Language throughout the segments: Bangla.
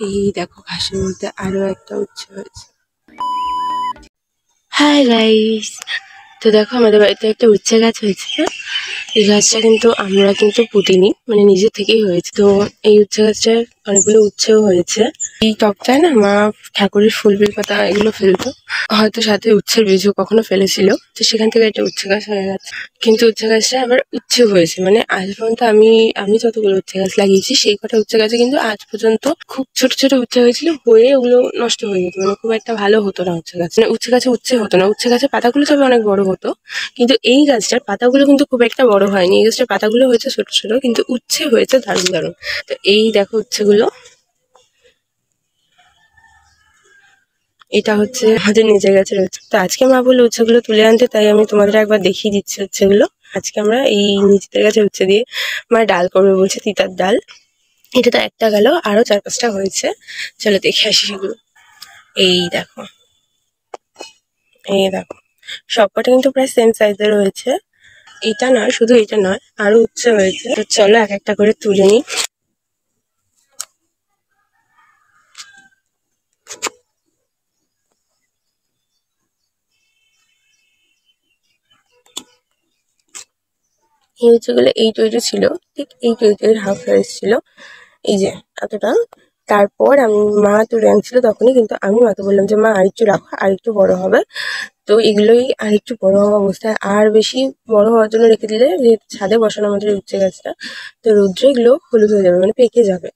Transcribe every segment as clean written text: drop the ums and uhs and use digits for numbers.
এই দেখো ঘাসের মধ্যে আরো একটা উচ্ছে হয়েছে। হাই গাইস, তো দেখো আমাদের বাড়িতে একটা উচ্ছে গাছ হয়েছে। এই গাছটা কিন্তু আমরা কিন্তু পুঁতিনি, মানে নিজে থেকেই হয়েছে। তো এই উচ্ছে গাছটার অনেকগুলো উচ্ছেও হয়েছে। এই টবটায় না মা ঠাকুরের ফুল বেল পাতা এগুলো ফেলতো, হয়তো সাথে উচ্ছের বীজও কখনো ফেলেছিল, তো সেখান থেকে একটা উচ্ছে গাছ হয়ে গেছে। কিন্তু উচ্ছে গাছটা আবার উচ্ছে হয়েছে, মানে আজ পর্যন্ত আমি আমি যতগুলো উচ্ছে গাছ লাগিয়েছি সেই কটা উচ্ছে গাছে কিন্তু আজ পর্যন্ত খুব ছোট ছোট উচ্ছে হয়েছিল, হয়ে ওগুলো নষ্ট হয়ে যেত, মানে খুব একটা ভালো হতো না উচ্ছে গাছ, মানে উচ্ছে গাছে উচ্ছে হতো না। উচ্ছে গাছের পাতাগুলো তবে অনেক বড় হতো, কিন্তু এই গাছটার পাতাগুলো কিন্তু খুব একটা বড় হয়নি। এই গাছটার পাতাগুলো হয়েছে ছোট ছোট, কিন্তু উচ্ছে হয়েছে দারুণ দারুণ। তো এই দেখো উচ্ছেগুলো, এটা হচ্ছে আমাদের নিজের গাছের উচ্ছে। তো আজকে মা বললো উচ্ছেগুলো তুলে আনতে, তাই আমি তোমাদের একবার দেখিয়ে দিচ্ছি উচ্ছেগুলো। আজকে আমরা এই নিজেদের গাছের উচ্ছে দিয়ে মা ডাল করবে বলছে, তিতার ডাল। এটা তো একটা গেল, আরো 4-5টা হয়েছে, চলো দেখে আসি সেগুলো। এই দেখো, এই দেখো, সবকটা কিন্তু প্রায় সেম সাইজের হয়েছে। এটা নয়, শুধু এটা নয়, আরো উচ্ছে হয়েছে। তো চলো এক একটা করে তুলে নিই। এই উচ্ছেগুলো এই তৈরি ছিল, ঠিক এই তৈরির হাফ সাইজ ছিল, এই যে এতটা। তারপর আমি মা তুলে আনছিল তখনই, কিন্তু আমি মাকে বললাম যে মা আরেকটু রাখো, আরেকটু বড় হবে। তো এগুলোই আরেকটু বড় হওয়া অবস্থায়, আর বেশি বড় হওয়ার জন্য রেখে দিলে, যে ছাদে বসানো আমাদের উচ্ছে গাছটা, তো রৌদ্রে এগুলো হলুদ হয়ে যাবে, মানে পেকে যাবে।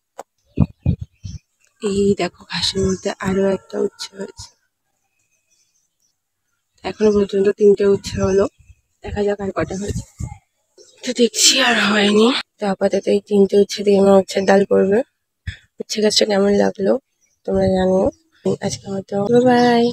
এই দেখো ঘাসের মধ্যে আরো একটা উচ্ছে হয়েছে। এখনো পর্যন্ত 3টে উচ্ছে হলো, দেখা যাক আর কটা হয়েছে। তো দেখছি আর হয়নি। তো আপাতত এই 3টে উচ্ছে দিয়ে আমার উচ্ছের ডাল করবে। উচ্ছে গাছটা কেমন লাগলো তোমরা জানিও। আজকে মতো বাই বাই।